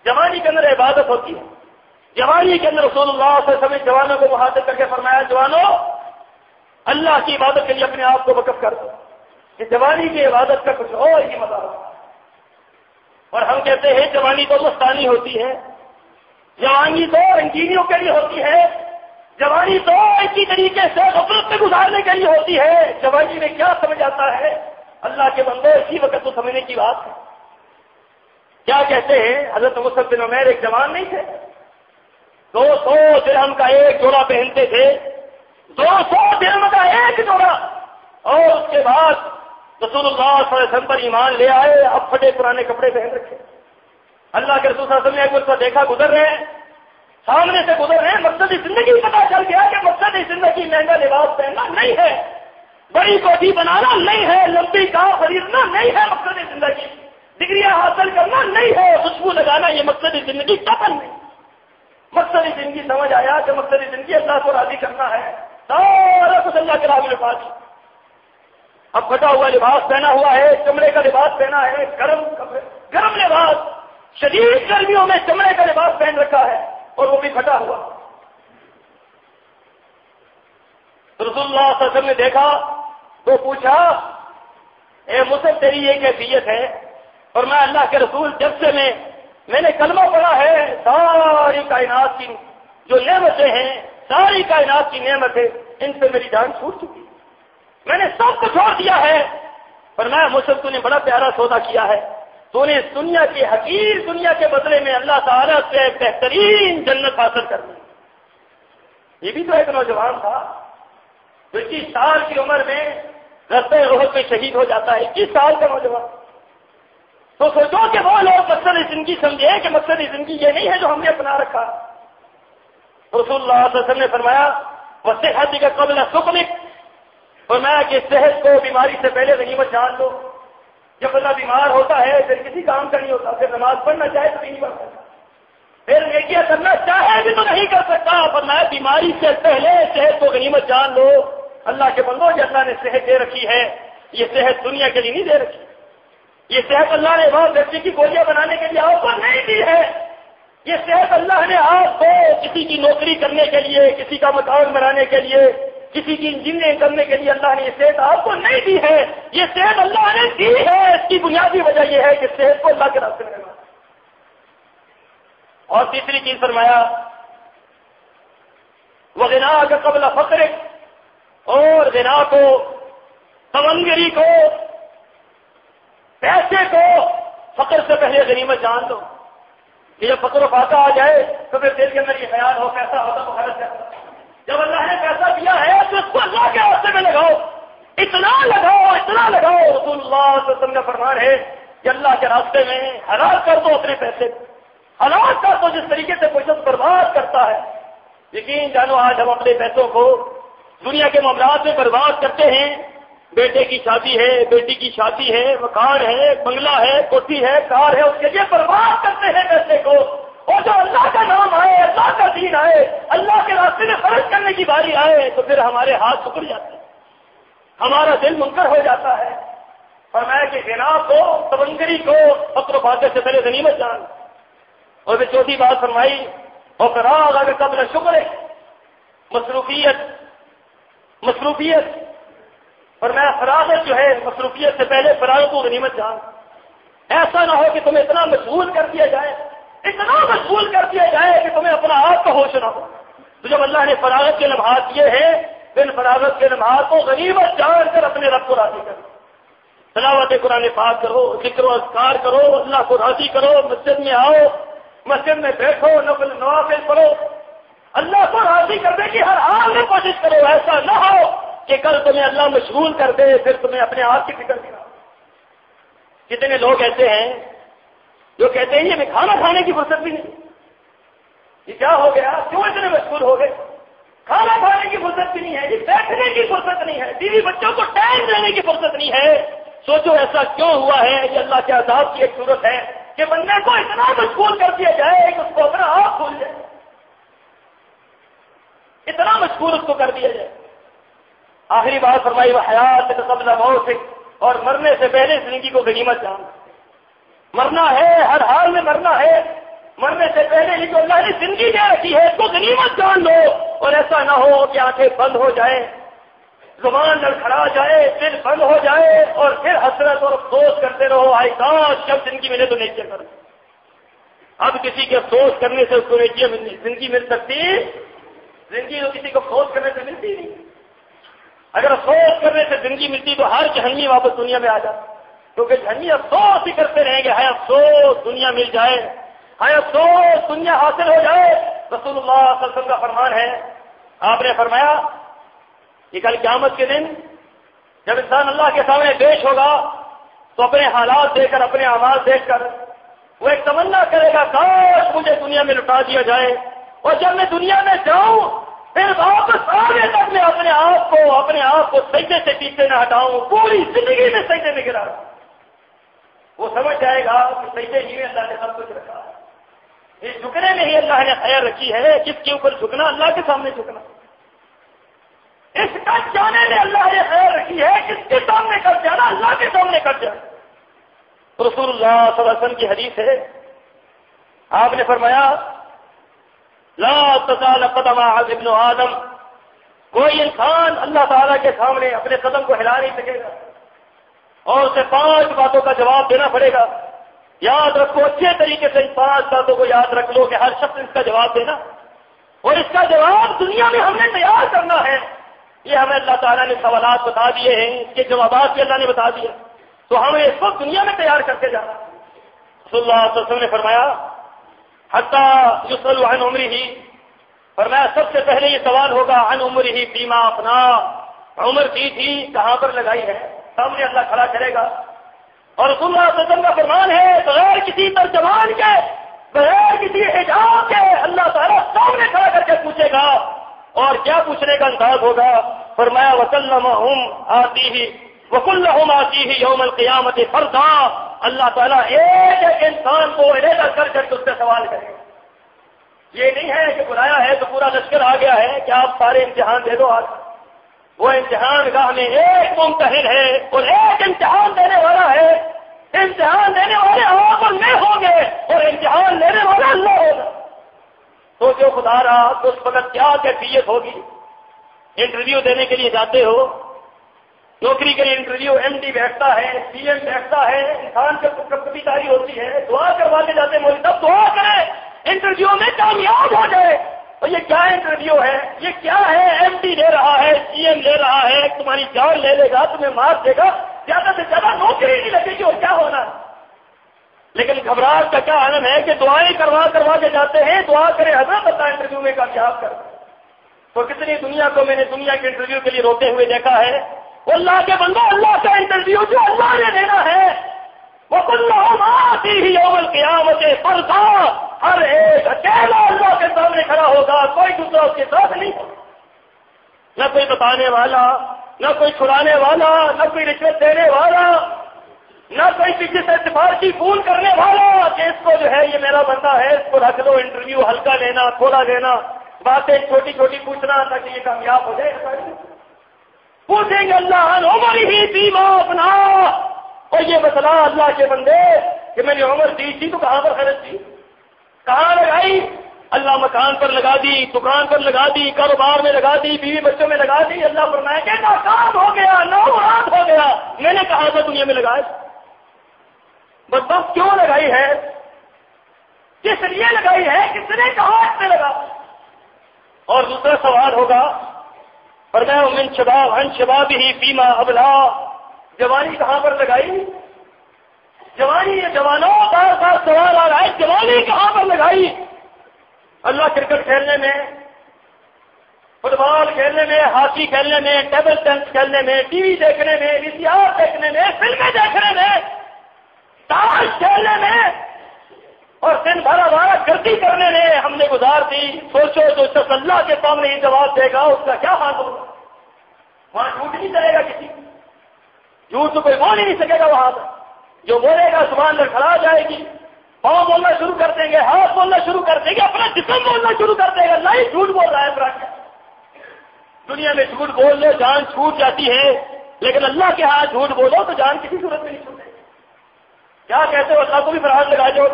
جوانی کے اندر عبادت ہوتی ہے. جوانی کے اندر رسول اللہ صلی اللہ علیہ وسلم جوانوں کو مخاطب کر کے فرمایا جوانوں اللہ کی عبادت کے لیے اپنے آپ کو وقف کر دو. کہ جوانی کی عبادت کا کچھ اور ہی مزہ ہوتا ہے. اور ہم کہتے ہیں جوانی تو مستانی ہوتی ہے, جوانی تو رنگینیوں کے لیے ہوتی ہے, جوانی تو اسی طریقے سے غفلت میں گزارنے کے لیے ہوتی ہے. جوانی میں کیا سمجھ آتا ہے اللہ کے بندے, اسی وقت تو سمجھنے کی بات ہے. کیا کہتے ہیں حضرت مصعب بن عمیر ایک جوان نہیں تھے, 200 درہم کا ایک جوڑا پہنتے تھے, 200 درہم کا ایک جوڑا. اور اس کے بعد رسول اللہ صلی اللہ علیہ وسلم پر ایمان لے آئے, اب پھٹے پرانے کپڑے پہن رکھے. اللہ کے رسول صلی اللہ علیہ وسلم نے ایک مرتبہ دیکھا گزر رہے ہیں, سامنے سے گزر رہے ہیں, مقصد زندگی پتا چل گیا کہ مقصد زندگی مہنگا لباس پہننا نہیں ہے, بڑی کوٹھی بنانا نہیں ہے, لمبی کار خریدنا نہیں ہے مقصد زندگی, ڈگریاں حاصل کرنا نہیں ہے, خوشبو لگانا یہ مقصد زندگی قتل نہیں. مقصد زندگی سمجھ آیا کہ مقصد زندگی اللہ کو راضی کرنا ہے, سارا کچھ اللہ کے راضی لباس. اب پھٹا ہوا لباس پہنا ہوا ہے, چمڑے کا لباس پہنا ہے, گرم لباس, شدید گرمیوں میں چمڑے کا لباس پہن رکھا ہے اور وہ بھی پھٹا ہوا. رسول اللہ صلی اللہ علیہ وسلم نے دیکھا تو پوچھا اے مصعب تیری یہ کیفیت ہے؟ اور میں اللہ کے رسول جب سے میں نے کلمہ پڑھا ہے ساری کائنات کی جو نعمتیں ہیں, ساری کائنات کی نعمتیں, ان سے میری جان چھوٹ چکی, میں نے سب کو چھوڑ دیا ہے. پر میں مصعب تو نے بڑا پیارا سودا کیا ہے, تو نے دنیا کی حقیر دنیا کے بدلے میں اللہ تعالیٰ سے بہترین جنت حاصل کر لی. یہ بھی تو ایک نوجوان تھا 21 سال کی عمر میں رستہ احد میں شہید ہو جاتا ہے, 21 سال کا نوجوان. تو سوچو کہ وہ لوگ مقصد زندگی سمجھے کہ مقصد زندگی یہ نہیں ہے جو ہم نے اپنا رکھا. رسول اللہ صلی اللہ علیہ وسلم نے فرمایا وصحت کا قبل سقمک, فرمایا کہ صحت کو بیماری سے پہلے غنیمت جان لو. جب بندہ بیمار ہوتا ہے پھر کسی کام کا نہیں ہوتا, پھر نماز پڑھنا چاہے تو نہیں پڑھ سکتا, پھر نیکیاں کرنا چاہے بھی تو نہیں کر سکتا. فرمایا بیماری سے پہلے صحت کو غنیمت جان لو. اللہ کے بندوں جو اللہ نے صحت دے رکھی ہے, یہ صحت دنیا کے لیے نہیں دے رکھی. یہ صحت اللہ نے بہت بچے کی گولیاں بنانے کے لیے آپ کو نہیں دی ہے. یہ صحت اللہ نے آپ کو کسی کی نوکری کرنے کے لیے, کسی کا مکان بنانے کے لیے, کسی کی انجینئرنگ کرنے کے لیے اللہ نے یہ صحت آپ کو نہیں دی ہے. یہ صحت اللہ نے دی ہے, اس کی بنیادی وجہ یہ ہے کہ صحت کو اللہ کے راستے میں لگانا. اور تیسری چیز فرمایا وہ غنا کا قبل فقر, اور غنا کو, تمنگری کو, پیسے کو فقر سے پہلے غنیمت جان دو. کہ جب فقر و فاقہ آ جائے تو پھر دل کے اندر یہ خیال ہو پیسہ ہوتا تو خرچ کرتا. جب اللہ نے پیسہ دیا ہے تو اس کو اللہ کے راستے میں لگاؤ, اتنا لگاؤ اتنا لگاؤ. رسول اللہ صلی اللہ علیہ وسلم کا فرمان ہے کہ اللہ کے راستے میں حلال کر دو اپنے پیسے, حلال کر دو. جس طریقے سے کوئی شخص برباد کرتا ہے, یقین جانو آج ہم اپنے پیسوں کو دنیا کے معاملات میں برباد کرتے ہیں. بیٹے کی شادی ہے, بیٹی کی شادی ہے, مکان ہے, بنگلہ ہے, کوٹھی ہے, کار ہے, اس کے لیے برباد کرتے ہیں پیسے کو. اور جو اللہ کا نام آئے, اللہ کا دین آئے, اللہ کے راستے میں خرچ کرنے کی باری آئے تو پھر ہمارے ہاتھ سکڑ جاتے ہیں, ہمارا دل منکر ہو جاتا ہے. فرمایا کہ غنا کو, تمنگری کو فقر و فاقے سے پہلے غنیمت جان. اور پھر چوتھی بات فرمائی اور فراغ اگر قبل شکر, مصروفیت. اور میں فراغت جو ہے مصروفیت سے پہلے فراغت کو غنیمت جان. ایسا نہ ہو کہ تمہیں اتنا مشغول کر دیا جائے, اتنا مشغول کر دیا جائے کہ تمہیں اپنا آپ کا ہوش نہ ہو. تو جب اللہ نے فراغت کے لمحات دیے ہیں, پھر فراغت کے لمحات کو غنیمت جان کر اپنے رب کو راضی کرو. تلاوت قرآن پاک کرو, ذکر و اذکار کرو, اللہ کو راضی کرو, مسجد میں آؤ, مسجد میں بیٹھو, نوافل پڑھو, اللہ کو راضی کرنے کی ہر حال میں کوشش کرو. ایسا نہ ہو کہ کل تمہیں اللہ مشغول کر دے, پھر تمہیں اپنے آپ کی فکر دکھا. کتنے لوگ ایسے ہیں جو کہتے ہیں یہ میں کھانا کھانے کی فرصت بھی نہیں. یہ کیا ہو گیا, کیوں اتنے مشغول ہو گئے؟ کھانا کھانے کی فرصت بھی نہیں ہے, یہ بیٹھنے کی فرصت نہیں ہے, بیوی بچوں کو ٹائم دینے کی فرصت نہیں ہے. سوچو ایسا کیوں ہوا ہے. یہ اللہ کے عذاب کی ایک صورت ہے کہ بندے کو اتنا مشغول کر دیا جائے کہ اس کو اپنا آپ بھول جائے, اتنا مشغول اس کو کر دیا جائے. آخری بات فرمائی وہ حیات قبل موت, اور مرنے سے پہلے زندگی کو غنیمت جان. مرنا ہے, ہر حال میں مرنا ہے. مرنے سے پہلے ہی جو اللہ نے زندگی دے رکھی ہے اس کو غنیمت جان لو، اور ایسا نہ ہو کہ آنکھیں بند ہو جائیں، زبان لڑکھڑا جائے، دل بند ہو جائے، اور پھر حسرت اور افسوس کرتے رہو ہائے کاش جب زندگی ملے تو نیچے کرو۔ اب کسی کے افسوس کرنے سے اس کو زندگی مل سکتی؟ زندگی تو کسی کو افسوس کرنے سے ملتی نہیں۔ اگر افسوس کرنے سے زندگی ملتی تو ہر جہنمی واپس دنیا میں آ جاتا، کیونکہ جہنمی افسوس ہی کرتے رہیں گے، ہائے افسوس دنیا مل جائے، ہائے افسوس دنیا حاصل ہو جائے۔ رسول اللہ صلی اللہ علیہ وسلم کا فرمان ہے، آپ نے فرمایا کہ کل قیامت کے دن جب انسان اللہ کے سامنے پیش ہوگا تو اپنے حالات دیکھ کر، اپنے اعمال دیکھ کر وہ ایک تمنا کرے گا کاش مجھے دنیا میں لٹا دیا جائے، اور جب میں دنیا میں جاؤں پھر واپس آنے تک میں اپنے آپ کو سجدے سے پیچھے نہ ہٹاؤں، پوری زندگی میں سجدے میں گرا رہا۔ وہ سمجھ جائے گا کہ سجدے ہی میں اللہ نے سب کچھ رکھا ہے، اس جھکنے میں ہی اللہ نے خیر رکھی ہے۔ کس کے اوپر جھکنا؟ اللہ کے سامنے جھکنا۔ اس کٹ جانے میں اللہ نے خیر رکھی ہے، کس کے سامنے کٹ جانا؟ اللہ کے سامنے کٹ جانا۔ رسول اللہ صلی اللہ علیہ وسلم کی حدیث ہے، آپ نے فرمایا لا تزال قدم ابن آدم، کوئی انسان اللہ تعالیٰ کے سامنے اپنے قدم کو ہلا نہیں سکے گا اور اسے 5 باتوں کا جواب دینا پڑے گا۔ یاد رکھو، اچھے طریقے سے ان 5 باتوں کو یاد رکھ لو کہ ہر شخص اس کا جواب دینا، اور اس کا جواب دنیا میں ہم نے تیار کرنا ہے۔ یہ ہمیں اللہ تعالیٰ نے سوالات بتا دیے ہیں، اس کے جوابات بھی اللہ نے بتا دیے، تو ہمیں اس وقت دنیا میں تیار کر کے جانا۔ رسول اللہ صلی اللہ علیہ وسلم نے فرمایا حتی یسأل عن عمرہ، فرمایا سب سے پہلے یہ سوال ہوگا عن عمرہ فیما افنا، عمر کی تھی کہاں پر لگائی ہے، سامنے اللہ کھڑا کرے گا۔ اور رسول اللہ صلی اللہ علیہ وسلم کا فرمان ہے بغیر کسی ترجمان کے، بغیر کسی حجاب کے اللہ تعالیٰ سامنے کھڑا کر کے پوچھے گا، اور کیا پوچھنے کا انداز ہوگا؟ فرمایا وَكَلَّمَهُمْ آتِيهِ وَكُلَّهُمْ آتِيهِ يَوْمَ الْقِيَامَةِ فَرْدًا، اللہ تعالیٰ ایک انسان کو علیحدہ کر کے اس سے سوال کرے گا۔ یہ نہیں ہے کہ بلایا ہے تو پورا لشکر آ گیا ہے کہ آپ سارے امتحان دے دو آج۔ وہ امتحان گاہ میں ایک ممتحن ہے اور ایک امتحان دینے والا ہے، امتحان دینے والے آپ اور میں ہوں گے اور امتحان لینے والا اللہ ہوگا۔ تو جو خدا رہا تو اس وقت کیا کیفیت ہوگی؟ انٹرویو دینے کے لیے جاتے ہو، نوکری کے لیے انٹرویو، ایم ڈی بیٹھتا ہے، سی ایم بیٹھتا ہے، انسان کی کبھی داری ہوتی ہے، دعا کروا کے جاتے ہیں، تب دعا کرے انٹرویو میں کامیاب ہو جائے۔ اور یہ کیا انٹرویو ہے؟ یہ کیا ہے؟ ایم ڈی لے رہا ہے، سی ایم لے رہا ہے، تمہاری جان لے لے گا، تمہیں مار دے گا، زیادہ سے زیادہ نوکری نہیں لگے گی، اور کیا ہونا ہے؟ لیکن گھبراہٹ کا کیا عالم ہے کہ دعائیں کروا کے جاتے ہیں، دعا کرے حضرت اللہ انٹرویو میں کامیاب کر۔ تو کتنی دنیا کو میں نے دنیا کے انٹرویو کے لیے روتے ہوئے دیکھا ہے۔ اللہ کے بندو، اللہ کا انٹرویو جو اللہ نے دینا ہے وہ كُلُّهُمْ آتِيهِ يَوْمَ الْقِيَامَةِ فَرْدًا، ہر ایک اکیلا اللہ کے سامنے کھڑا ہوگا، کوئی دوسرا اس کے ساتھ نہیں ہوگا، نہ کوئی بتانے والا، نہ کوئی چھڑانے والا، نہ کوئی رشوت دینے والا، نہ کوئی پیچھے سے سفارشی فون کرنے والا کہ اس کو جو ہے یہ میرا بندہ ہے، اس کو رکھ دو، انٹرویو ہلکا لینا، تھوڑا لینا، باتیں چھوٹی چھوٹی پوچھنا تاکہ یہ کامیاب ہو جائے۔ پوچھیں گے اللہ عن عمرہ فیما افنا، اور یہ بتلا اللہ کے بندے کہ میں نے عمر دی تھی تو کہاں پر خرچ کی، کہاں لگائی؟ اللہ مکان پر لگا دی، دکان پر لگا دی، کاروبار میں لگا دی، بیوی بچوں میں لگا دی۔ اللہ فرمایا کہ ناکام ہو گیا، نامراد ہو گیا، میں نے کہا تھا دنیا میں لگائے، بس کیوں لگائی ہے، کس لیے لگائی ہے، کس نے کہا اس سے لگا؟ اور دوسرا سوال ہوگا فرمایا من شباب عن شبابہ فیما ابلا، جوانی کہاں پر لگائی؟ جوانی، جوانوں بار بار سوال آ رہا ہے، جوانی کہاں پر لگائی؟ اللہ کرکٹ کھیلنے میں، فٹ بال کھیلنے میں، ہاکی کھیلنے میں، ٹیبل ٹینس کھیلنے میں، ٹی وی دیکھنے میں، VCR دیکھنے میں، فلمیں دیکھنے میں، تاش کھیلنے میں، اور دن بھر ہمارا گردی کرنے میں ہم نے گزار دی۔ سوچو جو شخص اللہ کے سامنے یہ جواب دے گا اس کا کیا حال ہوگا؟ وہاں جھوٹ نہیں چلے گا، کسی جھوٹ تو کوئی بول ہی نہیں سکے گا وہاں پر، جو بولے گا زبان لڑکھڑا جائے گی، پاؤں بولنا شروع کر دیں گے، ہاتھ بولنا شروع کر دیں گے، اپنا جسم بولنا شروع کر دے گا، اللہ ہی جھوٹ بول رہا ہے۔ براہ دنیا میں جھوٹ بول لو جان چھوٹ جاتی ہے، لیکن اللہ کے ہاتھ جھوٹ بولو تو جان کسی صورت میں نہیں چھوٹے۔ کیا کہتے ہو؟ اللہ کو بھی فرحان لگا جاؤ،